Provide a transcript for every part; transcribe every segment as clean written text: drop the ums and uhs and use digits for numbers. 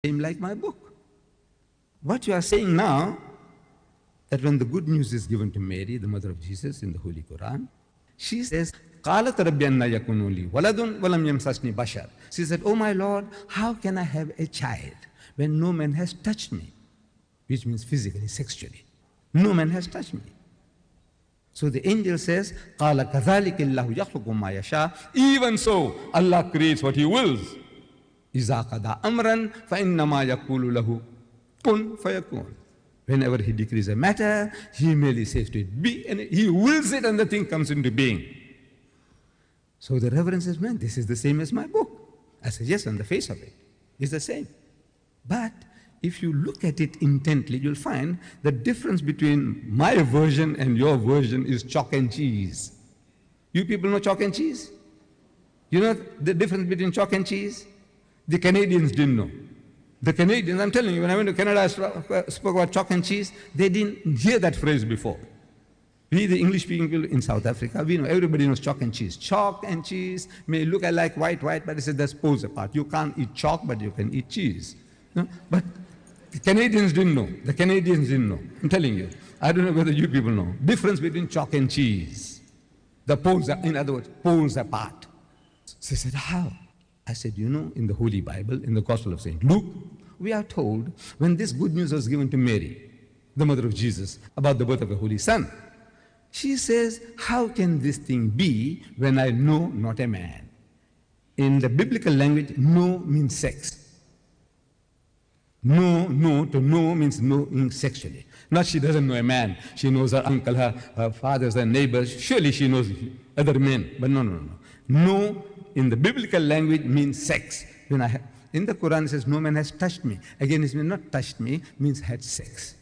same like my book. What you are saying now, that when the good news is given to Mary, the mother of Jesus, in the Holy Quran, she says, قَالَتْ رَبِّ أَنَّ يَكُونُ لِي وَلَدٌ وَلَمْ يَمْسَسْنِي بَشَرٌ. She said, oh my Lord, how can I have a child when no man has touched me? Which means physically, sexually. No man has touched me. So the angel says, قَالَ كَذَلِكَ اللَّهُ يَخْلُقُ مَا يَشَاءُ. Even so, Allah creates what He wills. إِذَا قَضَى أَمْرًا فَإِنَّمَا يَقُولُ لَهُ كُن فَيَكُونُ. Whenever He decrees a matter, He merely says to it, be, and He wills it and the thing comes into being. So the Reverend says, man, this is the same as my book. I said, yes, on the face of it, it's the same. But if you look at it intently, you'll find the difference between my version and your version is chalk and cheese. You people know chalk and cheese? You know the difference between chalk and cheese? The Canadians didn't know. The Canadians, I'm telling you, when I went to Canada, I spoke about chalk and cheese. They didn't hear that phrase before. We, the English people in South Africa, we know, everybody knows chalk and cheese. Chalk and cheese may look like white, but it says that's poles apart. You can't eat chalk, but you can eat cheese. You know? But the Canadians didn't know. The Canadians didn't know. I'm telling you. I don't know whether you people know. Difference between chalk and cheese. The poles are, in other words, poles apart. So they said, how? I said, you know, in the Holy Bible, in the Gospel of St. Luke, we are told when this good news was given to Mary, the mother of Jesus, about the birth of the Holy Son, she says, how can this thing be when I know not a man? In the biblical language, know means sex. No to know means knowing sexually. Not she doesn't know a man. She knows her uncle, her fathers, her neighbors. Surely she knows other men. But no. No in the biblical language means sex. In the Quran it says, no man has touched me. Again, it means not touched me, means had sex.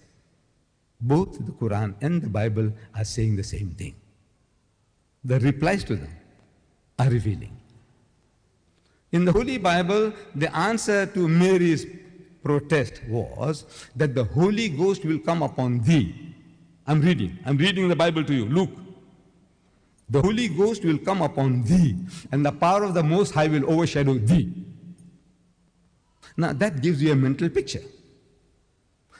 Both the Quran and the Bible are saying the same thing. The replies to them are revealing. In the Holy Bible, the answer to Mary's protest was that the Holy Ghost will come upon thee. I'm reading the Bible to you. Luke. The Holy Ghost will come upon thee, and the power of the Most High will overshadow thee. Now that gives you a mental picture.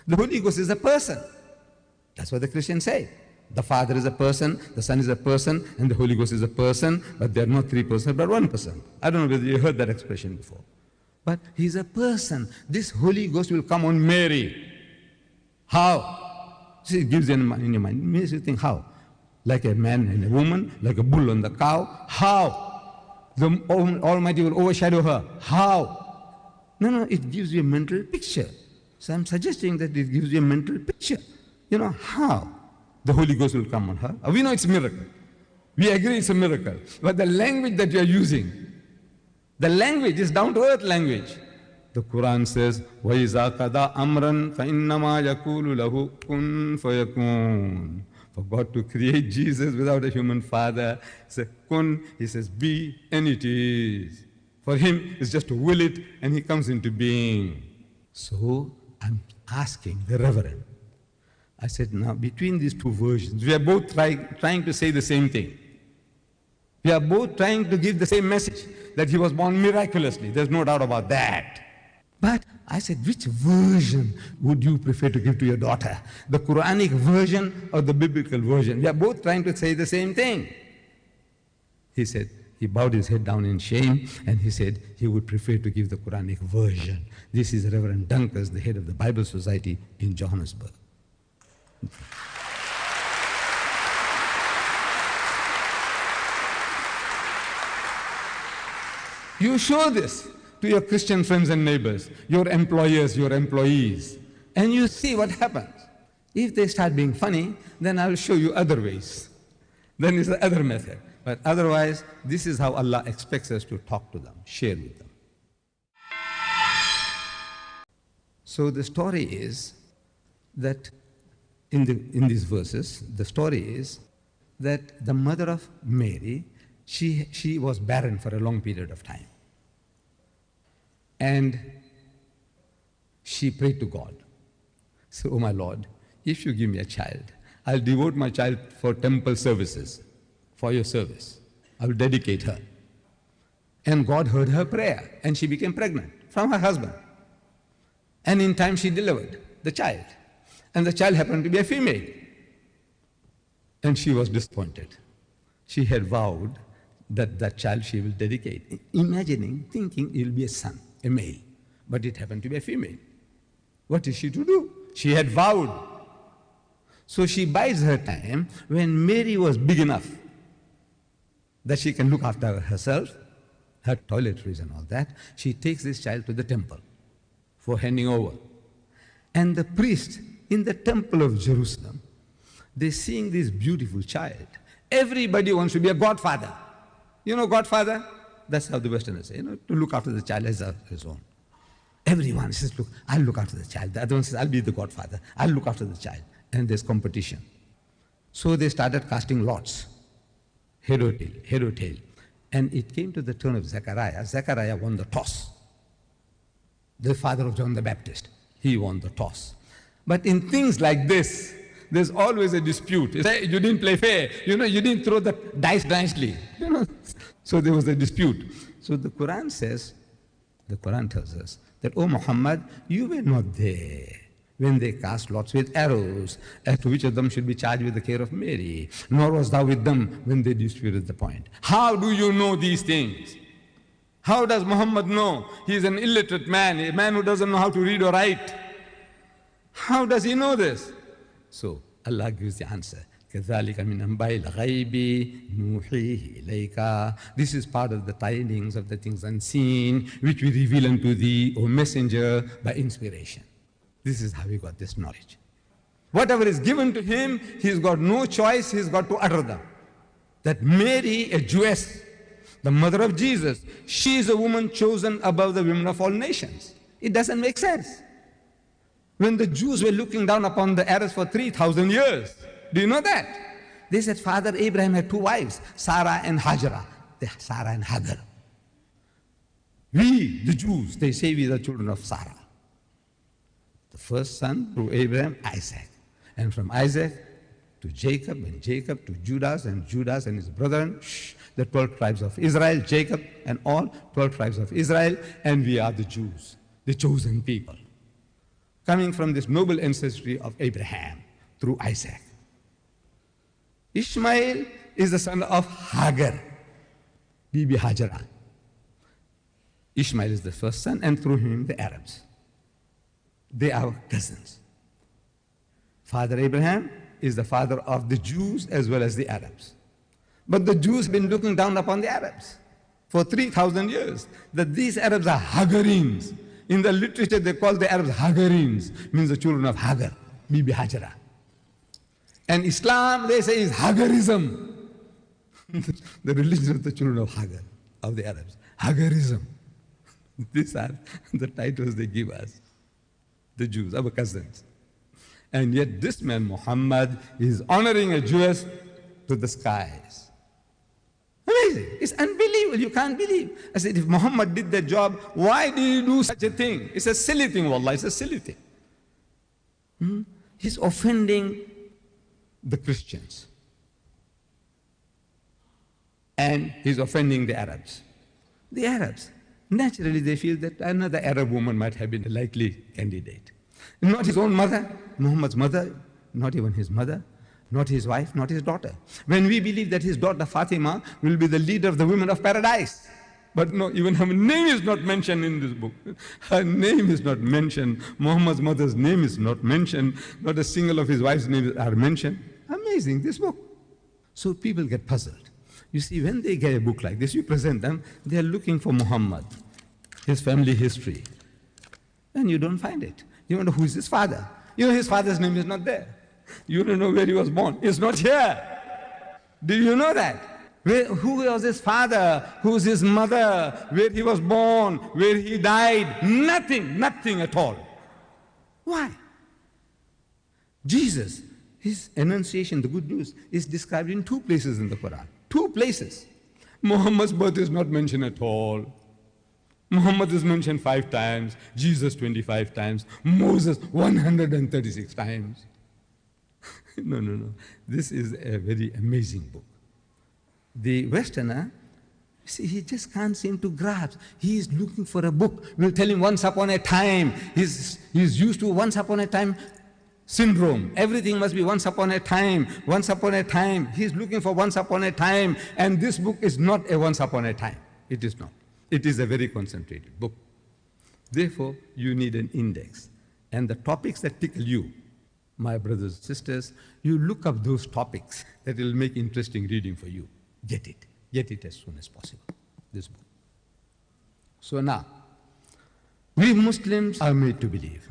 The Holy Ghost is a person. That's what the Christians say. The Father is a person, the Son is a person, and the Holy Ghost is a person, but they are not three persons, but one person. I don't know whether you heard that expression before. But He's a person. This Holy Ghost will come on Mary. How? See, it gives you in your mind. It makes you think, how? Like a man and a woman, like a bull on the cow. How? The Almighty will overshadow her. How? No, it gives you a mental picture. So I'm suggesting that it gives you a mental picture. You know, how the Holy Ghost will come on her. We know it's a miracle. We agree it's a miracle. But the language that you're using, the language is down-to-earth language. The Quran says, وَإِذَا قَضَى أَمْرًا فَإِنَّمَا يَقُولُ لَهُ كُن فَيَكُونُ. For God to create Jesus without a human father, say kun, He says be, and it is. For Him, it's just to will it, and He comes into being. So I'm asking the Reverend, I said, now between these two versions, we are both trying to say the same thing. We are both trying to give the same message, that He was born miraculously. There's no doubt about that. But I said, which version would you prefer to give to your daughter? The Quranic version or the biblical version? We are both trying to say the same thing. He said, he bowed his head down in shame, and he said he would prefer to give the Quranic version. This is Reverend Dunkers, the head of the Bible Society in Johannesburg. You show this to your Christian friends and neighbors, your employers, your employees, and you see what happens. If they start being funny, then I will show you other ways. Then it's the other method. But otherwise, this is how Allah expects us to talk to them, share with them. So the story is that in these verses, the story is that the mother of Mary, she was barren for a long period of time. And she prayed to God. So, oh my Lord, if you give me a child, I'll devote my child for temple services, for your service. I will dedicate her. And God heard her prayer, and she became pregnant from her husband. And in time she delivered the child. And the child happened to be a female. And she was disappointed. She had vowed that that child she will dedicate, imagining, thinking it will be a son, a male. But it happened to be a female. What is she to do? She had vowed. So she bides her time when Mary was big enough that she can look after herself, her toiletries and all that. She takes this child to the temple for handing over. And the priest in the temple of Jerusalem, they're seeing this beautiful child. Everybody wants to be a godfather. You know godfather? That's how the Westerners say, to look after the child as his own. Everyone says, look, I'll look after the child. The other one says, I'll be the godfather. I'll look after the child. And there's competition. So they started casting lots. Head or tail, head or tail. And it came to the turn of Zechariah. Zechariah won the toss. The father of John the Baptist. He won the toss. But in things like this, there's always a dispute. You say, you didn't play fair. You didn't throw the dice nicely. So there was a dispute. So the Quran tells us that, oh Muhammad, you were not there when they cast lots with arrows as to which of them should be charged with the care of Mary, nor was thou with them when they disputed the point. How do you know these things? How does Muhammad know? He is an illiterate man, a man who doesn't know how to read or write. How does he know this? So Allah gives the answer. كَذَلِكَ مِنْ أَنْبَاءِ الْغَيْبِ نُوحِيهِ إِلَيْكَ. This is part of the tidings of the things unseen, which we reveal unto thee, O messenger, by inspiration. This is how he got this knowledge. Whatever is given to him, he's got no choice, he's got to utter them. That Mary, a Jewess, the mother of Jesus, she is a woman chosen above the women of all nations. It doesn't make sense. When the Jews were looking down upon the Arabs for 3,000 years, do you know that? They said Father Abraham had two wives, Sarah and Hajara, Sarah and Hagar. We, the Jews, they say we are the children of Sarah. The first son through Abraham, Isaac. And from Isaac to Jacob, and Jacob to Judas, and Judas and his brethren, the 12 tribes of Israel, Jacob and all 12 tribes of Israel, and we are the Jews, the chosen people, coming from this noble ancestry of Abraham through Isaac. Ishmael is the son of Hagar, Bibi Hajara. Ishmael is the first son, and through him the Arabs. They are cousins. Father Abraham is the father of the Jews as well as the Arabs. But the Jews have been looking down upon the Arabs for 3,000 years, that these Arabs are Hagarines. In the literature they call the Arabs Hagarines, means the children of Hagar, Bibi Hajara. And Islam, they say, is Hagarism. The religion of the children of Hagar, of the Arabs. Hagarism. These are the titles they give us, the Jews, our cousins. And yet this man, Muhammad, is honoring a Jewess to the skies. Amazing. It's unbelievable. You can't believe. I said, if Muhammad did that job, why did he do such a thing? It's a silly thing, wallah. It's a silly thing. He's offending the Christians. And he's offending the Arabs. The Arabs, naturally they feel that another Arab woman might have been a likely candidate. Not his own mother, Muhammad's mother, not even his mother, not his wife, not his daughter. When we believe that his daughter Fatima will be the leader of the women of paradise. But no, even her name is not mentioned in this book. Her name is not mentioned. Muhammad's mother's name is not mentioned. Not a single of his wife's names are mentioned. Amazing, this book. So people get puzzled. You see, when they get a book like this, you present them, they are looking for Muhammad, his family history. And you don't find it. You wonder who is his father. You know his father's name is not there. You don't know where he was born. It's not here. Do you know that? Who was his father? Who's his mother? Where he was born? Where he died? Nothing, nothing at all. Why? Jesus, his annunciation, the good news, is described in 2 places in the Quran. 2 places. Muhammad's birth is not mentioned at all. Muhammad is mentioned 5 times, Jesus 25 times, Moses 136 times. No. This is a very amazing book. The Westerner See, he just can't seem to grasp. He is looking for a book. We'll tell him once upon a time. He's used to once upon a time syndrome. Everything must be once upon a time, once upon a time. He's looking for once upon a time. And this book is not a once upon a time. It is not. It is a very concentrated book. Therefore, you need an index. And the topics that tickle you, my brothers and sisters, you look up those topics that will make interesting reading for you. Get it. Get it as soon as possible, this book. So now, we Muslims are made to believe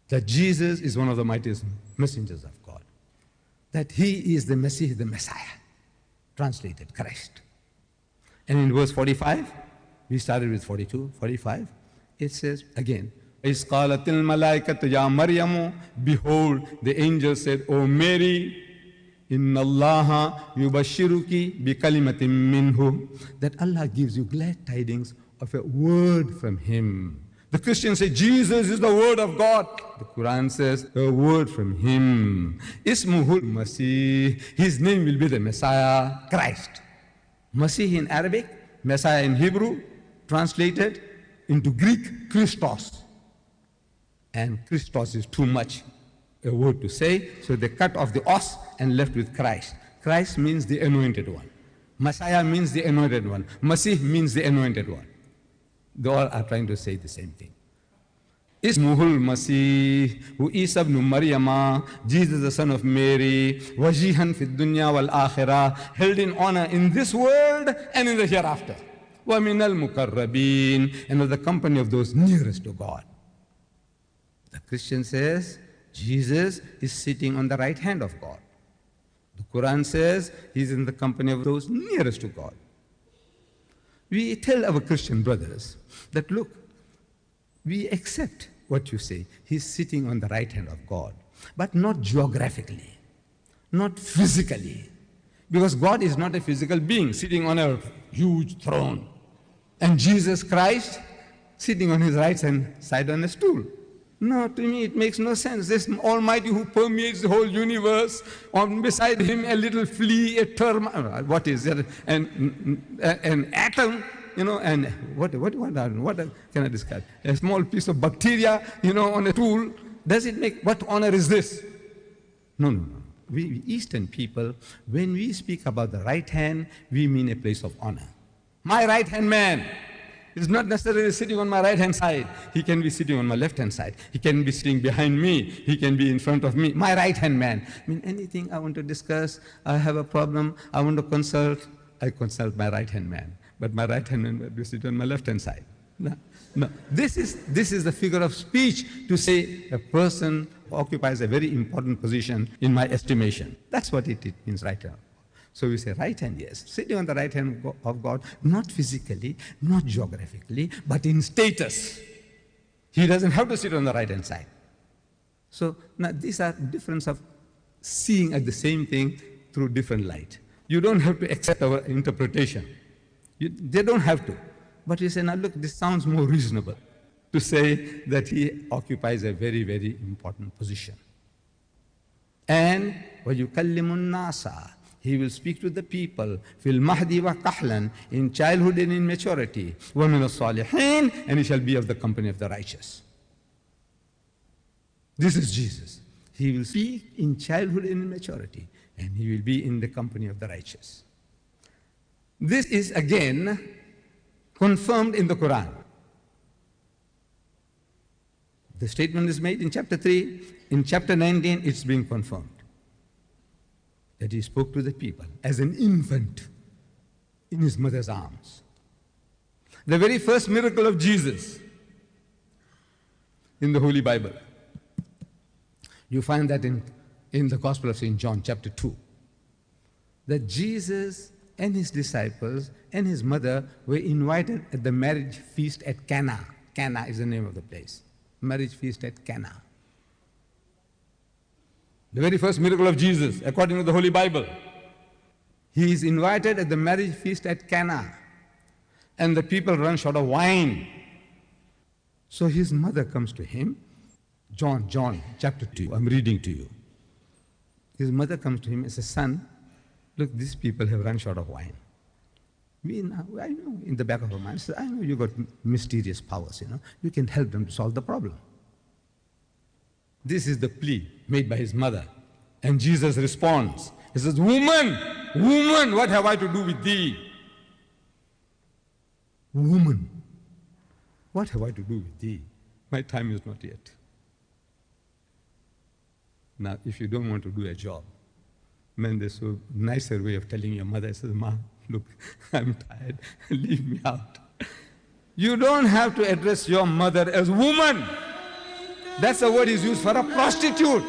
that Jesus is one of the mightiest messengers of God, that he is the Messiah, the Messiah, translated Christ. And in verse 45, we started with 42, 45, it says again, إِذْ قَالَتِ الْمَلَائِكَةُ يَا مَرْيَمُ, behold, the angel said, O Mary, إِنَّ اللَّهَ يُبَشِّرُكِ بِكَلِمَةٍ مِّنْهُ, that Allah gives you glad tidings of a word from him. The Christians say Jesus is the word of God. The Quran says a word from him. Ismuhul Masih, his name will be the Messiah, Christ. Masih in Arabic, Messiah in Hebrew, translated into Greek, Christos. And Christos is too much a word to say, so they cut off the os and left with Christ. Christ means the anointed one. Messiah means the anointed one. Masih means the anointed one. They all are trying to say the same thing. Ismuhul Masih, who Isa ibn Maryama, Jesus the son of Mary, wajihan fid dunya wal akhirah, held in honor in this world and in the hereafter. Wa minal mukarrabin, and of the company of those nearest to God. The Christian says, Jesus is sitting on the right hand of God. The Quran says he's in the company of those nearest to God. We tell our Christian brothers that, look, we accept what you say. He's sitting on the right hand of God, but not geographically, not physically, because God is not a physical being sitting on a huge throne, and Jesus Christ sitting on his right hand side on a stool. No, to me it makes no sense. This Almighty who permeates the whole universe, beside him a little flea, a termite, what is it, an atom, and what can I describe? A small piece of bacteria, on a tool. Does it make, what honor is this? No. We Eastern people, when we speak about the right hand, we mean a place of honor. My right hand man is not necessarily sitting on my right-hand side. He can be sitting on my left-hand side. He can be sitting behind me. He can be in front of me. My right-hand man. Anything I want to discuss, I have a problem, I want to consult, I consult my right-hand man. But my right-hand man will be sitting on my left-hand side. No. This is the figure of speech to say a person occupies a very important position in my estimation. That's what it means right now. So we say right hand, yes, sitting on the right hand of God, not physically, not geographically, but in status. He doesn't have to sit on the right hand side. So now these are difference of seeing at the same thing through different light. You don't have to accept our interpretation. They don't have to. But you say, now look, this sounds more reasonable to say that he occupies a very, very important position. And وَيُكَلِّمُ النَّاسَ, he will speak to the people, fil mahdi wa kahlan, in childhood and in maturity, wa min as-salihin, and he shall be of the company of the righteous. This is Jesus. He will speak in childhood and in maturity, and he will be in the company of the righteous. This is again confirmed in the Quran. The statement is made in chapter 3. In chapter 19, it's being confirmed that he spoke to the people as an infant in his mother's arms. The very first miracle of Jesus in the Holy Bible. You find that in the Gospel of St. John, chapter 2, that Jesus and his disciples and his mother were invited at the marriage feast at Cana. Cana is the name of the place. Marriage feast at Cana. The very first miracle of Jesus, according to the Holy Bible. He is invited at the marriage feast at Cana, and the people run short of wine. So his mother comes to him, John chapter 2, I'm reading to you. His mother comes to him and says, son, look, these people have run short of wine. I know in the back of our minds, I know you got mysterious powers, You can help them to solve the problem. This is the plea made by his mother. And Jesus responds. He says, woman, woman, what have I to do with thee? Woman, what have I to do with thee? My time is not yet. Now, if you don't want to do a job, man, there's a nicer way of telling your mother, says, Ma, look, I'm tired, leave me out. You don't have to address your mother as woman. That's the word is used for a prostitute.